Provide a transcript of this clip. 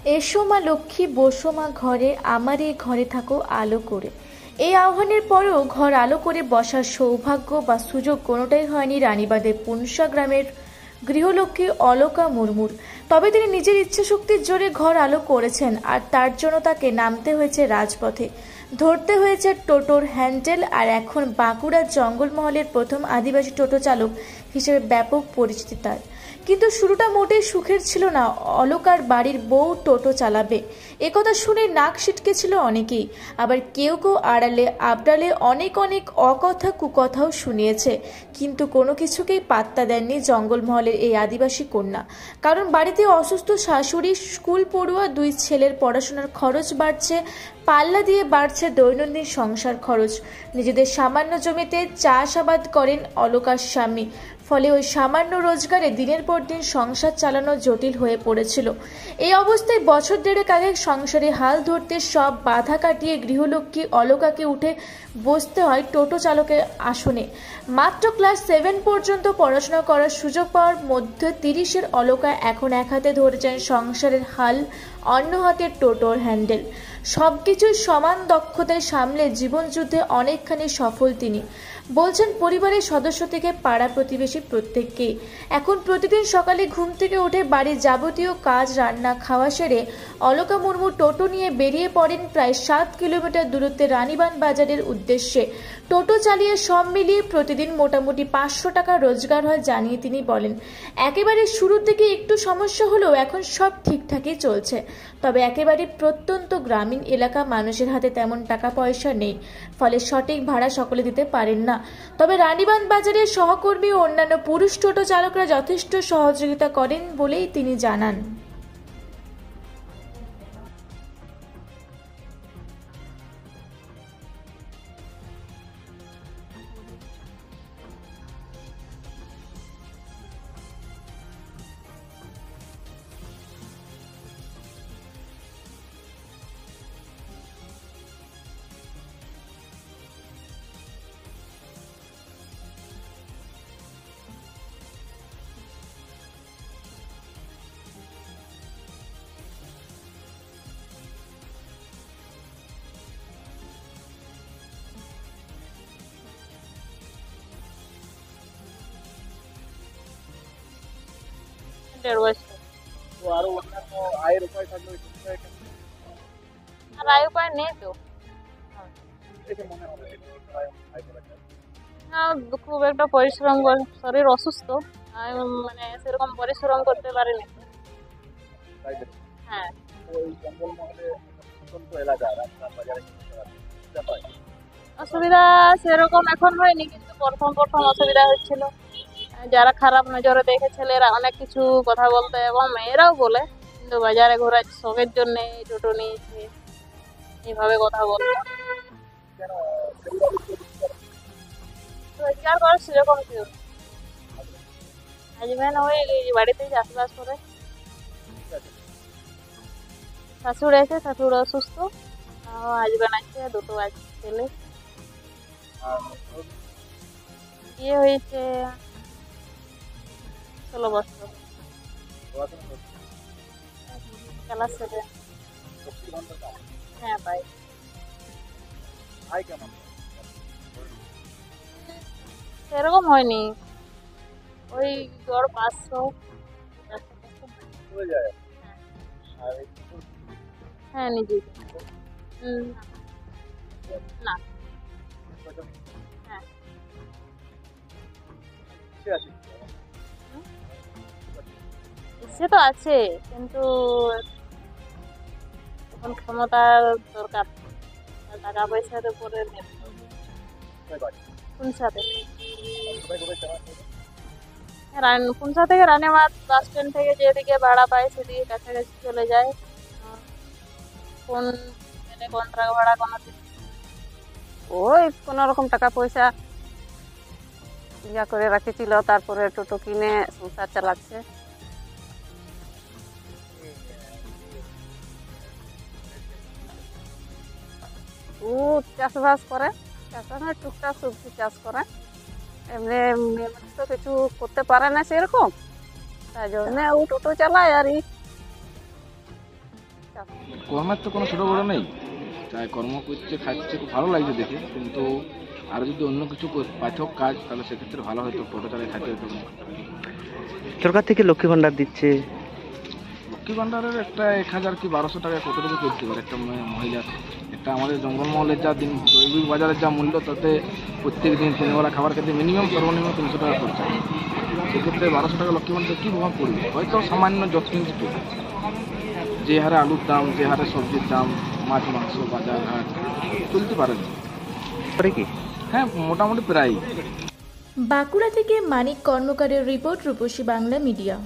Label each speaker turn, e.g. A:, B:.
A: এসো মা লক্ষ্মী, বসো মা ঘরে, আমার এই ঘরে থাকো আলো করে। এই আহ্বানের পরেও ঘর আলো করে বসার সৌভাগ্য বা সুযোগ কোনোটাই হয়নি রানীবাঁধের পুনসা গ্রামের গৃহলক্ষ্মী অলকা মুর্মুর। তবে তিনি নিজের ইচ্ছাশক্তির জোরে ঘর আলো করেছেন, আর তার জন্য তাকে নামতে হয়েছে রাজপথে, ধরতে হয়েছে টোটোর হ্যান্ডেল, আর এখন বাঁকুড়ার জঙ্গলমহলের প্রথম আদিবাসী টোটো চালক হিসেবে ব্যাপক পরিচিতি তার। কিন্তু শুরুটা মোটেই সুখের ছিল না। অলকার বাড়ির বউ টোটো চালাবে, একথা শুনে নাক ছিটকেছিল অনেকেই। আবার কেউ কেউ আড়ালে আবডালে অনেক অনেক অকথা কুকথাও শুনিয়েছে, কিন্তু কোনো কিছুকেই পাত্তা দেননি জঙ্গলমহলের এই আদিবাসী কন্যা। কারণ বাড়িতে অসুস্থ শাশুড়ি, স্কুল পড়ুয়া দুই ছেলের পড়াশোনার খরচ বাড়ছে, পাল্লা দিয়ে বাড়ছে দৈনন্দিন সংসার খরচ। নিজেদের সামান্য জমিতে চাষাবাদ করেন অলকার স্বামী, ফলে ওই সামান্য রোজগারে দিনের পর দিন সংসার চালানো জটিল হয়ে পড়েছিল। এই অবস্থায় বছর দেড়েক আগে সংসারে হাল ধরতে সব বাধা কাটিয়ে গৃহলক্ষ্মী অলকাকে উঠে বসতে হয় টোটো চালকের আসনে। মাত্র ক্লাস 7 পর্যন্ত পড়াশোনা করার সুযোগ পাওয়ার মধ্যে 30-এর অলকা এখন এক হাতে ধরেছেন সংসারের হাল, অন্য হাতে টোটোর হ্যান্ডেল। সবকিছুই সমান দক্ষতায় সামলে জীবনযুদ্ধে অনেকখানি সফল তিনি। বলছেন পরিবারের সদস্য থেকে পাড়া প্রতিবেশী প্রত্যেককেই। এখন প্রতিদিন সকালে ঘুম থেকে উঠে বাড়ির যাবতীয় কাজ রান্না খাওয়া সেরে অলকা মুর্মু টোটো নিয়ে বেরিয়ে পড়েন প্রায় 7 কিলোমিটার দূরত্বে রানীবাঁধ বাজারের উদ্দেশ্যে। টোটো চালিয়ে সব মিলিয়ে প্রতিদিন মোটামুটি 500 টাকা রোজগার হয় জানিয়ে তিনি বলেন, একেবারে শুরু থেকে একটু সমস্যা হলেও এখন সব ঠিকঠাকই চলছে। তবে একেবারে প্রত্যন্ত গ্রামীণ এলাকা মানুষের হাতে তেমন টাকা পয়সা নেই, ফলে সঠিক ভাড়া সকলে দিতে পারেন না। তবে রানীবাঁধ বাজারের সহকর্মী ও অন্যান্য পুরুষ টোটো চালকরা যথেষ্ট সহযোগিতা করেন বলেই তিনি জানান।
B: দেড় বছর।
C: তো আরো অন্যান্য আয়ের উপায় থাকলে ওই চিন্তায় কেন
B: আর আয় উপায় নেই তো।
C: দেখে মনে হবে যে আয় আয় করা যায়?
B: না, খুব একটা পরিশ্রম শরীর অসুস্থ, আমি মানে সেরকম পরিশ্রম করতে পারিনি।
C: তাই দেখে
B: হ্যাঁ,
C: তো এই জঙ্গলমহলে প্রত্যন্ত এলাকা রাস্তা বাজারে কিন্তু সুবিধা পায়।
B: অসুবিধা সেরকম এখন হয়নি, কিন্তু প্রথম প্রথম অসুবিধা হচ্ছিল। যারা খারাপ নজরে দেখে ছেলেরা অনেক কিছু কথা বলতে, এবং মেয়েরাও বলে, কিন্তু বাজারে ঘোরার শখের জন্য টোটো নিয়েছে এইভাবে কথা বলতে।
C: কেন সেগুলো
B: রোজগার করার সেরকম কেউ নেই। হাজবেন্ড ওই বাড়িতেই চাষবাস করে। শাশুড়ি আছে, শাশুড়ি অসুস্থ, হাজবেন্ড আছে, দুটো আছে ছেলে। বিয়ে হয়েছে 16 বছর।
C: পড়াশোনা করছে
B: ক্লাস 7।
C: 24 ঘন্টা কাজ।
B: হ্যাঁ পাই।
C: আয় কেমন?
B: সেরকম হয়নি, ওই গড় 500।
C: চলে যায় আর এই
B: হ্যাঁ নিজে। না। হ্যাঁ।
C: সে আছে
B: সে তো আছে, কিন্তু এখন ক্ষমতার দরকার, টাকা পয়সার উপরে
C: কোথায় বাড়ি?
B: পুনসা থেকে।
C: কোথায় কোথায় চালান?
B: পুনসা থেকে রানীবাঁধ বাস স্ট্যান্ড থেকে যেদিকে ভাড়া পায় সেদিকে কাছাকাছি চলে যায়। কোন কন্ট্রাক্ট ভাড়া কোনো
D: ওই কোনো রকম টাকা পয়সা ইয়া করে রাখেছিল, তারপরে টোটো কিনে সংসার চালাচ্ছে। ও চাষবাস করে, চাষবাস টুকটাক সবজি চাষ করে। এমনি মেয়ে মানুষ তো কিছু করতে পারে না সেরকম, তাই জন্য ও টোটো চালায়। আর চাষ।
E: কর্মের তো কোনো ছোটো বড়ো নেই, তাই কর্ম করছে খাচ্ছে খুব ভালো লাগছে দেখে, কিন্তু আর যদি অন্য কিছু পাঠক কাজ তাহলে সেক্ষেত্রে ভালো হতো, টোটো চালিয়ে খাইতে হতো না।
F: সরকার থেকে লক্ষ্মী ভান্ডার দিচ্ছে,
E: লক্ষ্মী ভান্ডারের একটা 1000 কি 1200 টাকা কতটুকু চলতে পারে একটা মহিলার? একটা আমাদের জঙ্গলমহলের যা দিন দৈবিক বাজারের যা মূল্য, তাতে প্রত্যেক দিন 3 বেলা খাবার খেতে মিনিমাম সর্বনিম্ন 300 টাকা খরচা। সেক্ষেত্রে 1200 টাকা লক্ষ্মী ভান্ডার কী প্রভাব পড়বে? হয়তো সামান্য যৎকিঞ্চিত, যে হারে আলুর দাম, যে হারে সবজির দাম, মাছ মাংস বাজার ঘাট চলতে পারে না।
F: করে কি?
E: হ্যাঁ, মোটামুটি প্রায়।
A: বাঁকুড়া থেকে মানিক কর্মকারের রিপোর্ট, রূপসী বাংলা মিডিয়া।